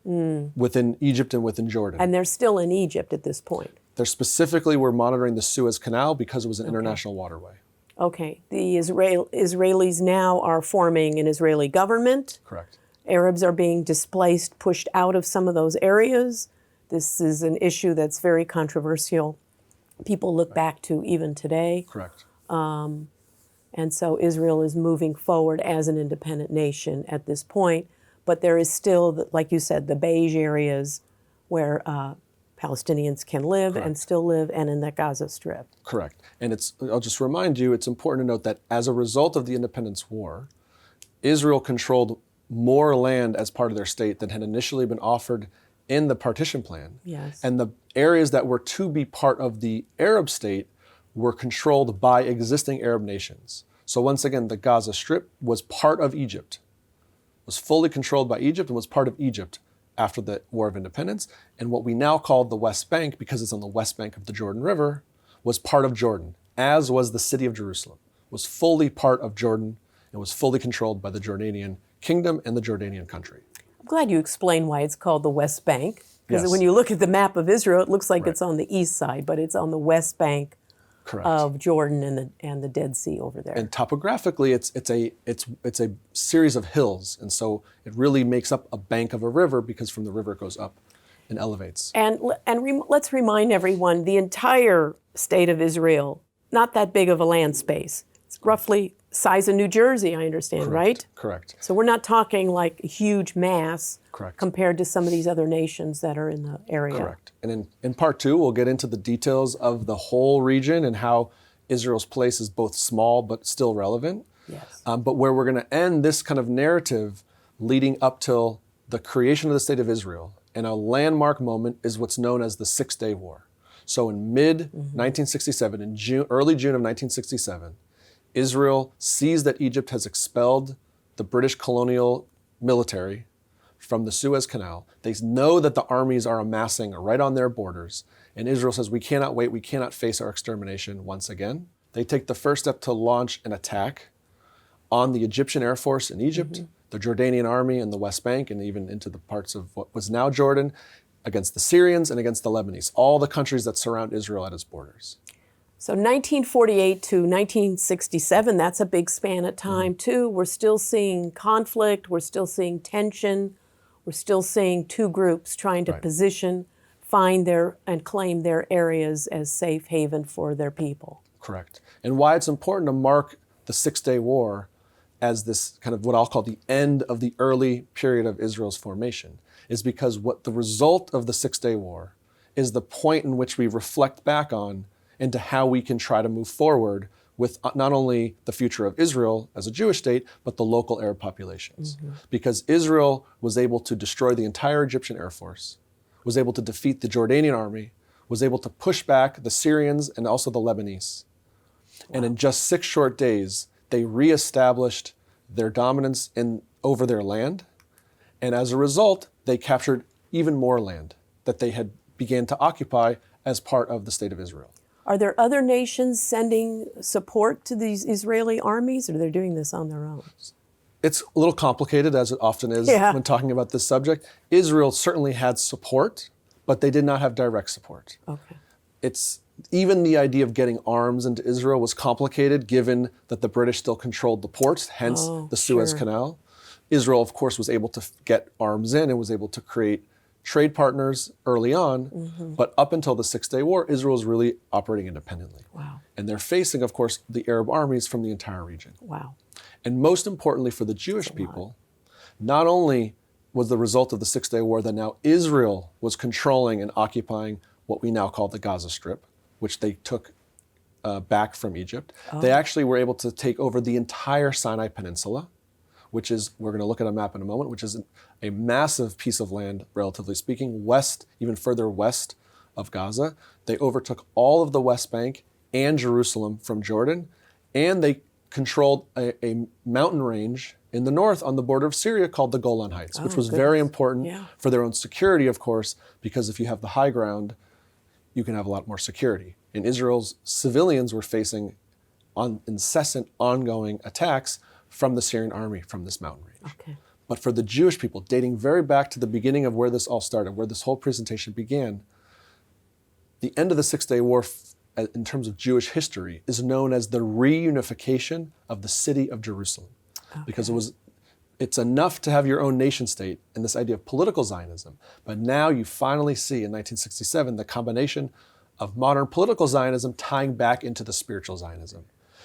within Egypt and within Jordan. And they're still in Egypt at this point. They specifically were monitoring the Suez Canal because it was an international waterway. Okay. The Israelis now are forming an Israeli government. Correct. Arabs are being displaced, pushed out of some of those areas. This is an issue that's very controversial. People look back to even today. Correct. And so Israel is moving forward as an independent nation at this point. But there is still, like you said, the beige areas where Palestinians can live and still live, and in the Gaza Strip. Correct. And I'll just remind you, it's important to note that as a result of the Independence War, Israel controlled more land as part of their state than had initially been offered in the partition plan. Yes. And the areas that were to be part of the Arab state were controlled by existing Arab nations. So once again, the Gaza Strip was part of Egypt, was fully controlled by Egypt, and was part of Egypt after the War of Independence. And what we now call the West Bank, because it's on the west bank of the Jordan River, was part of Jordan, as was the city of Jerusalem, was fully part of Jordan and was fully controlled by the Jordanian kingdom and the Jordanian country. I'm glad you explained why it's called the West Bank, because Yes. when you look at the map of Israel, it looks like it's on the east side, but it's on the west bank Correct. of Jordan and the Dead Sea over there. And topographically, it's a series of hills, and so it really makes up a bank of a river because from the river it goes up and elevates. Let's remind everyone, the entire state of Israel, not that big of a land space. It's roughly size of New Jersey, I understand, right? Correct. So we're not talking like a huge mass Correct. compared to some of these other nations that are in the area. Correct. And in part two, we'll get into the details of the whole region and how Israel's place is both small but still relevant. Yes. But where we're going to end this kind of narrative leading up till the creation of the State of Israel, and a landmark moment is what's known as the 6-Day War. So in mid-1967, in early June of 1967, Israel sees that Egypt has expelled the British colonial military from the Suez Canal. They know that the armies are amassing right on their borders. And Israel says, we cannot wait, we cannot face our extermination once again. They take the first step to launch an attack on the Egyptian Air Force in Egypt, the Jordanian army in the West Bank, and even into the parts of what was now Jordan, against the Syrians and against the Lebanese, all the countries that surround Israel at its borders. So 1948 to 1967, that's a big span of time too. We're still seeing conflict, we're still seeing tension, we're still seeing two groups trying to position, find and claim their areas as safe haven for their people. Correct. And why it's important to mark the 6-Day War as this kind of what I'll call the end of the early period of Israel's formation is because what the result of the 6-Day War is the point in which we reflect back on into how we can try to move forward with not only the future of Israel as a Jewish state, but the local Arab populations. Because Israel was able to destroy the entire Egyptian Air Force, was able to defeat the Jordanian army, was able to push back the Syrians and also the Lebanese. And in just 6 short days, they reestablished their dominance over their land. And as a result, they captured even more land that they had began to occupy as part of the state of Israel. Are there other nations sending support to these Israeli armies, or they're doing this on their own? It's a little complicated, as it often is when talking about this subject. Israel certainly had support, but they did not have direct support. Okay. Even the idea of getting arms into Israel was complicated, given that the British still controlled the ports, hence the Suez Canal. Israel, of course, was able to get arms in and was able to create trade partners early on, but up until the 6-Day War, Israel was really operating independently. Wow. And they're facing, of course, the Arab armies from the entire region. Wow. And most importantly for the Jewish people, not only was the result of the 6-Day War that now Israel was controlling and occupying what we now call the Gaza Strip, which they took back from Egypt. They actually were able to take over the entire Sinai Peninsula, which is, we're going to look at a map in a moment, which is a massive piece of land, relatively speaking, west, even further west of Gaza. They overtook all of the West Bank and Jerusalem from Jordan, and they controlled a mountain range in the north on the border of Syria called the Golan Heights, which was very important for their own security, of course, because if you have the high ground, you can have a lot more security. And Israel's civilians were facing incessant, ongoing attacks from the Syrian army from this mountain range. Okay. But for the Jewish people, dating very back to the beginning of where this all started, where this whole presentation began, the end of the 6-Day War, in terms of Jewish history, is known as the reunification of the city of Jerusalem. Because it's enough to have your own nation state and this idea of political Zionism, but now you finally see in 1967 the combination of modern political Zionism tying back into the spiritual Zionism.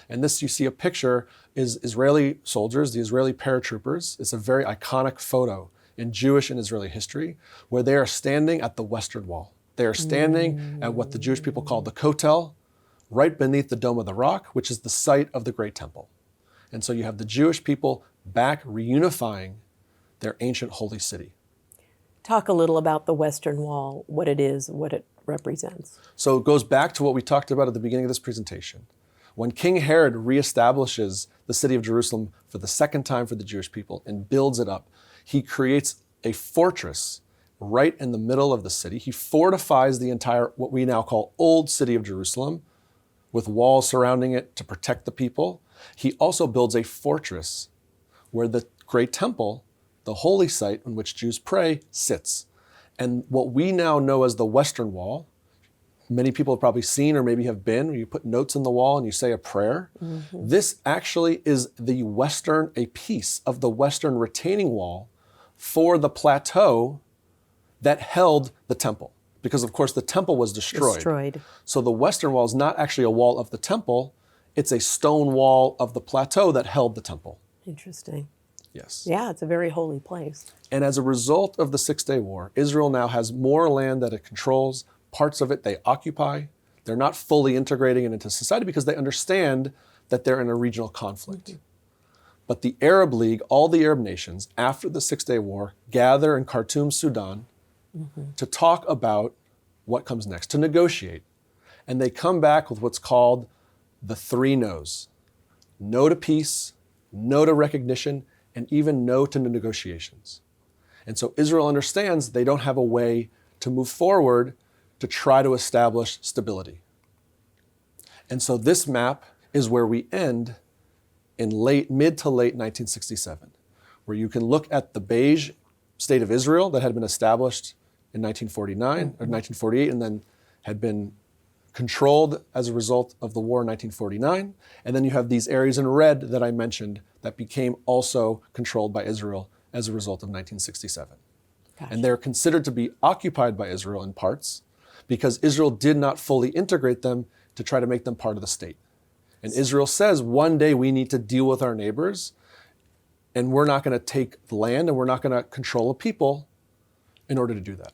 And this, you see a picture, is Israeli soldiers, the Israeli paratroopers. It's a very iconic photo in Jewish and Israeli history, where they are standing at the Western Wall. They are standing at what the Jewish people call the Kotel, right beneath the Dome of the Rock, which is the site of the Great Temple. And so you have the Jewish people back reunifying their ancient holy city. Talk a little about the Western Wall, what it is, what it represents. So it goes back to what we talked about at the beginning of this presentation. When King Herod reestablishes the city of Jerusalem for the second time for the Jewish people and builds it up, he creates a fortress right in the middle of the city. He fortifies the entire, what we now call Old City of Jerusalem, with walls surrounding it to protect the people. He also builds a fortress where the Great Temple, the holy site in which Jews pray, sits. And what we now know as the Western Wall, many people have probably seen or maybe have been, where you put notes in the wall and you say a prayer. This actually is a piece of the western retaining wall for the plateau that held the temple. Because of course the temple was destroyed. So the western wall is not actually a wall of the temple, it's a stone wall of the plateau that held the temple. Interesting. Yes. Yeah, it's a very holy place. And as a result of the Six-Day War, Israel now has more land that it controls. Parts of it they occupy. They're not fully integrating it into society because they understand that they're in a regional conflict. But the Arab League, all the Arab nations, after the Six-Day War, gather in Khartoum, Sudan, to talk about what comes next, to negotiate. And they come back with what's called the 3 no's. No to peace, no to recognition, and even no to negotiations. And so Israel understands they don't have a way to move forward to try to establish stability. And so this map is where we end in mid to late 1967, where you can look at the beige state of Israel that had been established in 1949 or 1948 and then had been controlled as a result of the war in 1949. And then you have these areas in red that I mentioned that became also controlled by Israel as a result of 1967. Gotcha. And they're considered to be occupied by Israel in parts because Israel did not fully integrate them to try to make them part of the state. And Israel says one day we need to deal with our neighbors and we're not going to take the land and we're not going to control a people in order to do that.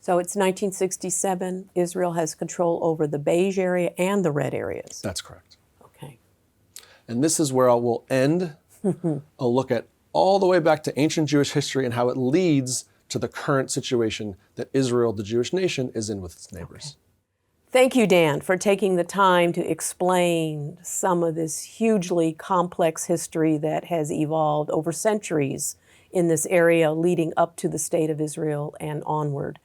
So it's 1967. Israel has control over the beige area and the red areas. That's correct. Okay. And this is where I will end a look at all the way back to ancient Jewish history and how it leads to the current situation that Israel, the Jewish nation, is in with its neighbors. Okay. Thank you, Dan, for taking the time to explain some of this hugely complex history that has evolved over centuries in this area leading up to the state of Israel and onward.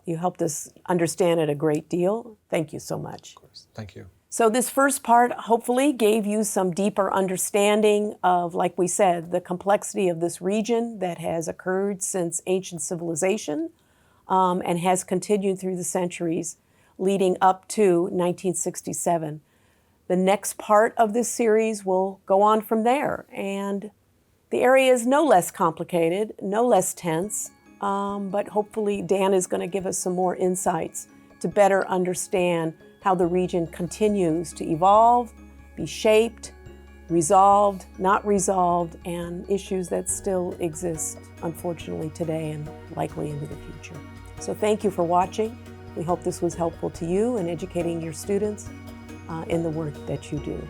You helped us understand it a great deal. Thank you so much. Of course. Thank you. So this first part hopefully gave you some deeper understanding of, like we said, the complexity of this region that has occurred since ancient civilization and has continued through the centuries leading up to 1967. The next part of this series will go on from there, and the area is no less complicated, no less tense, but hopefully Dan is going to give us some more insights to better understand how the region continues to evolve, be shaped, resolved, not resolved, and issues that still exist, unfortunately, today and likely into the future. So thank you for watching. We hope this was helpful to you in educating your students in the work that you do.